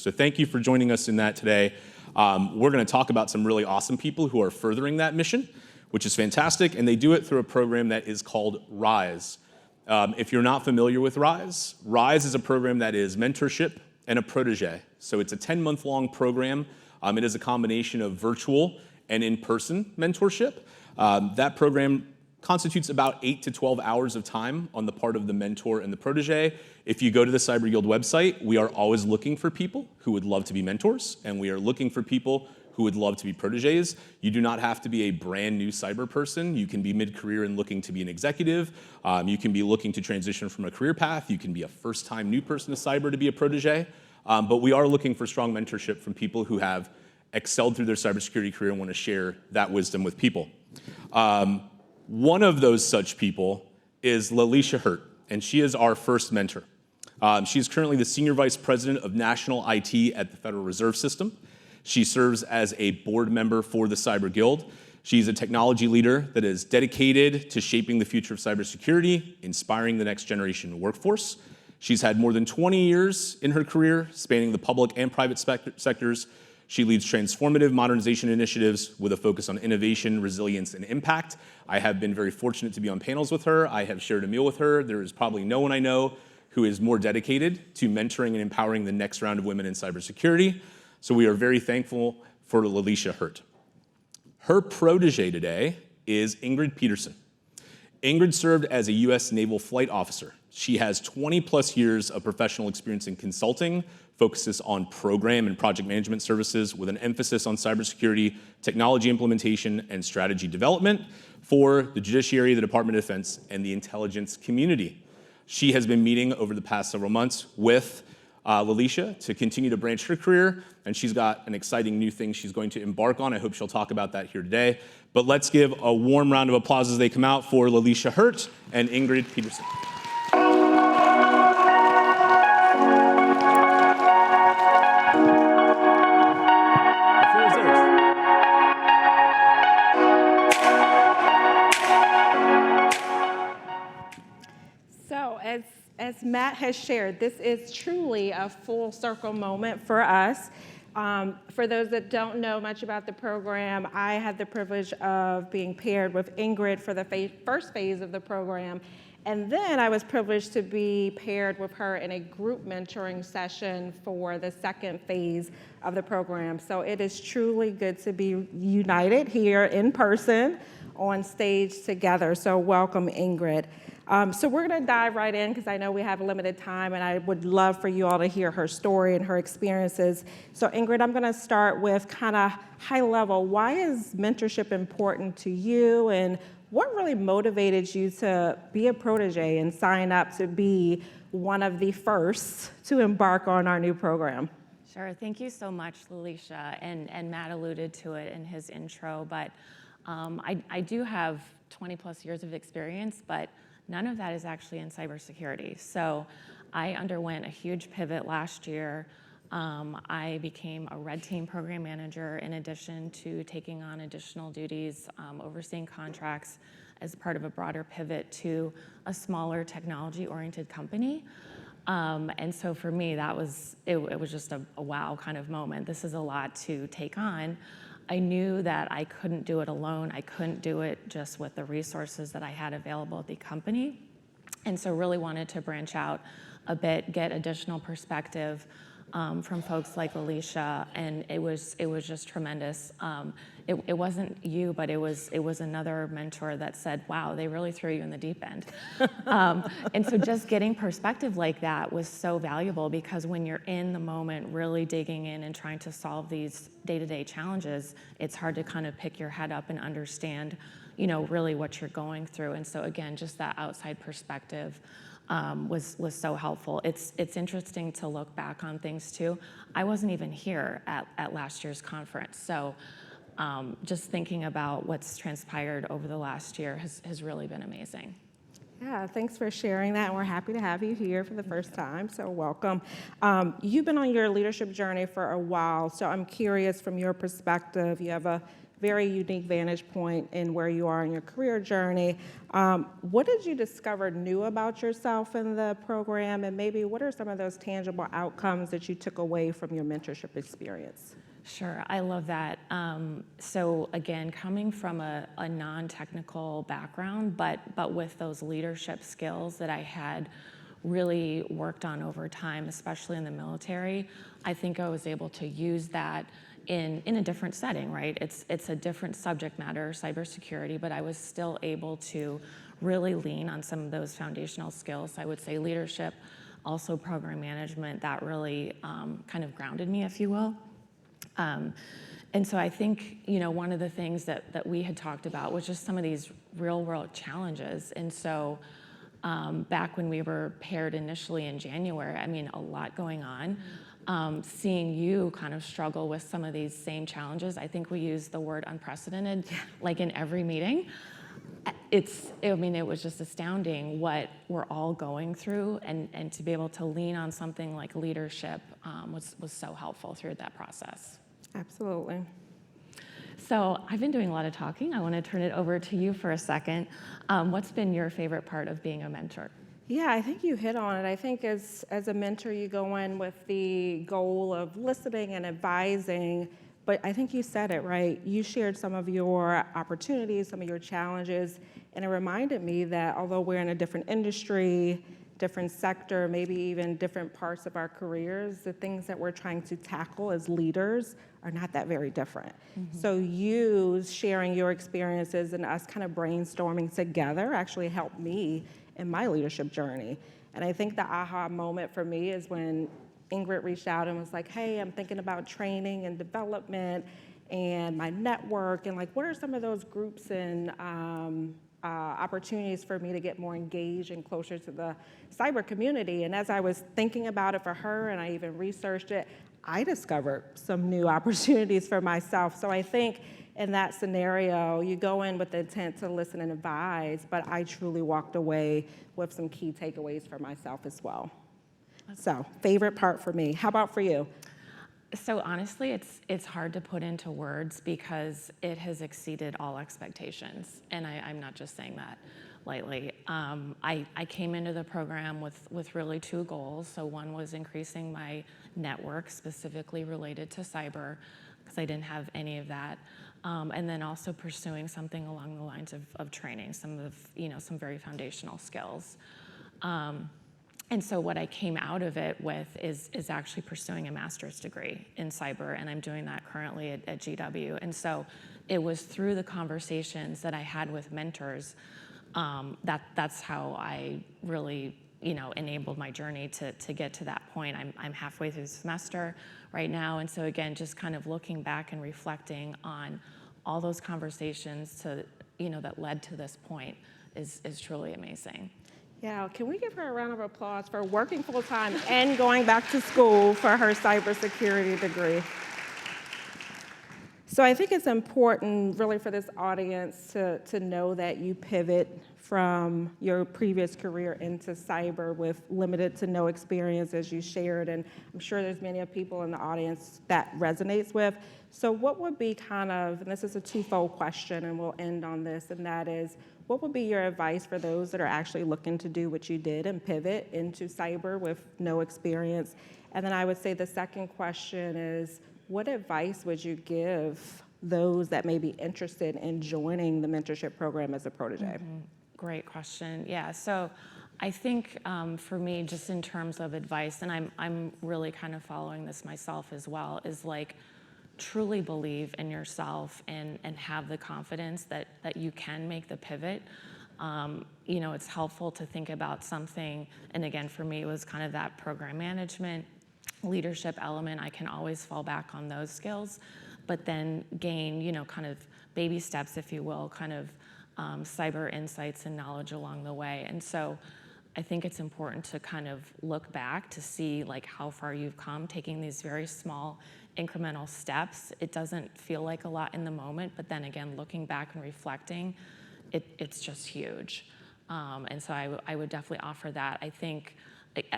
So thank you for joining us in that today. We're going to talk about some really awesome people who are furthering that mission, which is fantastic, and they do it through a program that is called RISE. If you're not familiar with RISE, RISE is a program that is mentorship and a protege. So it's a 10-month-long program. It is a combination of virtual and in-person mentorship. That program constitutes about 8 to 12 hours of time on the part of the mentor and the protege. If you go to the Cyber Guild website, we are always looking for people who would love to be mentors, and we are looking for people who would love to be proteges. You do not have to be a brand new cyber person. You can be mid-career and looking to be an executive. You can be looking to transition from a career path. You can be a first-time new person to cyber to be a protege. But we are looking for strong mentorship from people who have excelled through their cybersecurity career and want to share that wisdom with people. One of those such people is LaLisha Hurt, and she is our first mentor. She is currently the Senior Vice President of National IT at the Federal Reserve System. She serves as a board member for the Cyber Guild. She's a technology leader that is dedicated to shaping the future of cybersecurity, inspiring the next generation workforce. She's had more than 20 years in her career, spanning the public and private sectors. She leads transformative modernization initiatives with a focus on innovation, resilience, and impact. I have been very fortunate to be on panels with her. I have shared a meal with her. There is probably no one I know who is more dedicated to mentoring and empowering the next round of women in cybersecurity. So we are very thankful for LaLisha Hurt. Her protege today is Ingrid Peterson. Ingrid served as a U.S. Naval Flight Officer. She has 20+ years of professional experience in consulting, focuses on program and project management services with an emphasis on cybersecurity, technology implementation, and strategy development for the judiciary, the Department of Defense, and the intelligence community. She has been meeting over the past several months with LaLisha to continue to branch her career, and she's got an exciting new thing she's going to embark on. I hope she'll talk about that here today. But let's give a warm round of applause as they come out for LaLisha Hurt and Ingrid Peterson. As Matt has shared, this is truly a full circle moment for us. For those that don't know much about the program, I had the privilege of being paired with Ingrid for the first phase of the program. And then I was privileged to be paired with her in a group mentoring session for the second phase of the program. So it is truly good to be united here in person on stage together. So welcome, Ingrid. So we're going to dive right in because I know we have a limited time, and I would love for you all to hear her story and her experiences. So Ingrid, I'm going to start with kind of high level. Why is mentorship important to you, and what really motivated you to be a protege and sign up to be one of the first to embark on our new program? Sure. Thank you so much, LaLisha, and Matt alluded to it in his intro, but I do have 20+ years of experience, but none of that is actually in cybersecurity. So I underwent a huge pivot last year. I became a red team program manager in addition to taking on additional duties, overseeing contracts as part of a broader pivot to a smaller technology-oriented company. And so for me, it was just a wow kind of moment. This is a lot to take on. I knew that I couldn't do it alone. I couldn't do it just with the resources that I had available at the company. And so really wanted to branch out a bit, get additional perspective from folks like LaLisha, and it was just tremendous. It wasn't you, but it was another mentor that said, wow, they really threw you in the deep end. And so just getting perspective like that was so valuable, because when you're in the moment really digging in and trying to solve these day-to-day challenges, it's hard to kind of pick your head up and understand, really what you're going through. And so again, just that outside perspective was so helpful. It's interesting to look back on things too. I wasn't even here at last year's conference, so just thinking about what's transpired over the last year has really been amazing. Yeah, thanks for sharing that, and we're happy to have you here for the first time, so welcome. You've been on your leadership journey for a while, so I'm curious from your perspective. You have a very unique vantage point in where you are in your career journey. What did you discover new about yourself in the program, and maybe what are some of those tangible outcomes that you took away from your mentorship experience? Sure, I love that. So again, coming from a non-technical background, but with those leadership skills that I had really worked on over time, especially in the military, I think I was able to use that in a different setting, right? It's a different subject matter, cybersecurity, but I was still able to really lean on some of those foundational skills. I would say leadership, also program management, that really kind of grounded me, if you will. And so I think, one of the things that we had talked about was just some of these real world challenges. And so back when we were paired initially in January, I mean, a lot going on. Seeing you kind of struggle with some of these same challenges, I think we use the word unprecedented, like in every meeting. It was just astounding what we're all going through, and to be able to lean on something like leadership was so helpful through that process. Absolutely. So I've been doing a lot of talking. I want to turn it over to you for a second. What's been your favorite part of being a mentor? Yeah, I think you hit on it. I think as a mentor, you go in with the goal of listening and advising, but I think you said it right. You shared some of your opportunities, some of your challenges, and it reminded me that although we're in a different industry, different sector, maybe even different parts of our careers, the things that we're trying to tackle as leaders are not that very different. So you sharing your experiences and us kind of brainstorming together actually helped me in my leadership journey. And I think the aha moment for me is when Ingrid reached out and was like, hey, I'm thinking about training and development and my network, and like, what are some of those groups and opportunities for me to get more engaged and closer to the cyber community. And as I was thinking about it for her, and I even researched it, I discovered some new opportunities for myself. So I think in that scenario, you go in with the intent to listen and advise, but I truly walked away with some key takeaways for myself as well. So favorite part for me. How about for you? So honestly, it's hard to put into words because it has exceeded all expectations, and I'm not just saying that lightly. I came into the program with really two goals. So one was increasing my network specifically related to cyber, because I didn't have any of that, and then also pursuing something along the lines of training, some very foundational skills. And so what I came out of it with is actually pursuing a master's degree in cyber, and I'm doing that currently at GW. And so it was through the conversations that I had with mentors that's how I really enabled my journey to get to that point. I'm halfway through the semester right now, and so again, just kind of looking back and reflecting on all those conversations that led to this point is truly amazing. Yeah, can we give her a round of applause for working full-time and going back to school for her cybersecurity degree? So I think it's important really for this audience to know that you pivot from your previous career into cyber with limited to no experience, as you shared, and I'm sure there's many of people in the audience that resonates with. So what would be and this is a twofold question, and we'll end on this, and that is, what would be your advice for those that are actually looking to do what you did and pivot into cyber with no experience? And then I would say the second question is, what advice would you give those that may be interested in joining the mentorship program as a protege? Mm-hmm. Great question. Yeah, so I think for me, just in terms of advice, and I'm really kind of following this myself as well, is like truly believe in yourself and have the confidence that you can make the pivot. It's helpful to think about something, and again, for me, it was kind of that program management, leadership element. I can always fall back on those skills, but then gain, kind of baby steps, if you will, kind of cyber insights and knowledge along the way. And so I think it's important to kind of look back to see like how far you've come, taking these very small incremental steps. It doesn't feel like a lot in the moment, but then again, looking back and reflecting, it's just huge. And so I would definitely offer that. I think, it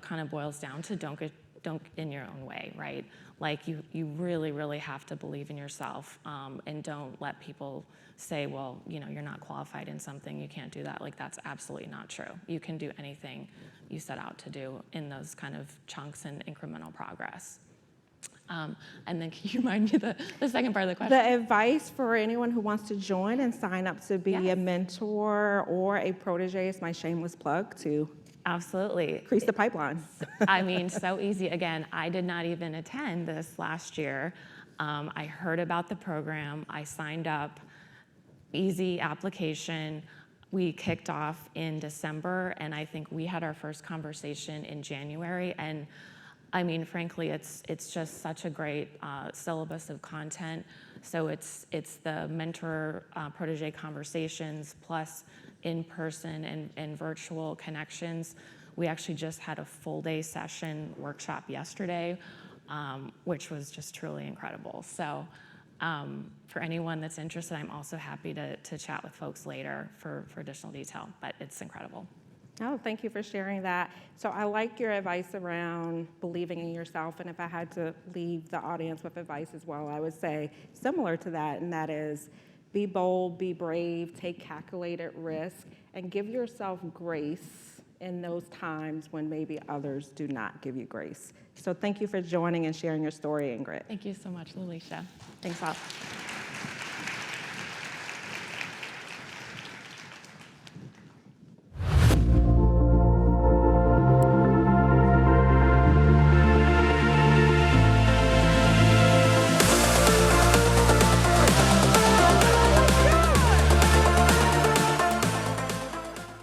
kind of boils down to don't get don't get in your own way, right? Like you really, really have to believe in yourself, and don't let people say, well, you're not qualified in something, you can't do that. Like, that's absolutely not true. You can do anything you set out to do in those kind of chunks and incremental progress. And then can you remind me the second part of the question? The advice for anyone who wants to join and sign up to be a mentor or a protege is my shameless plug to Absolutely. increase the pipeline. I mean, so easy. Again, I did not even attend this last year. I heard about the program. I signed up. Easy application. We kicked off in December, and I think we had our first conversation in January. And I mean, frankly, it's just such a great syllabus of content. So it's the mentor protege conversations plus in-person and virtual connections. We actually just had a full day session workshop yesterday, which was just truly incredible. So for anyone that's interested, I'm also happy to chat with folks later for additional detail, but it's incredible. Oh, thank you for sharing that. So I like your advice around believing in yourself, and if I had to leave the audience with advice as well, I would say similar to that, and that is be bold, be brave, take calculated risk, and give yourself grace in those times when maybe others do not give you grace. So thank you for joining and sharing your story, Ingrid. Thank you so much, LaLisha. Thanks all.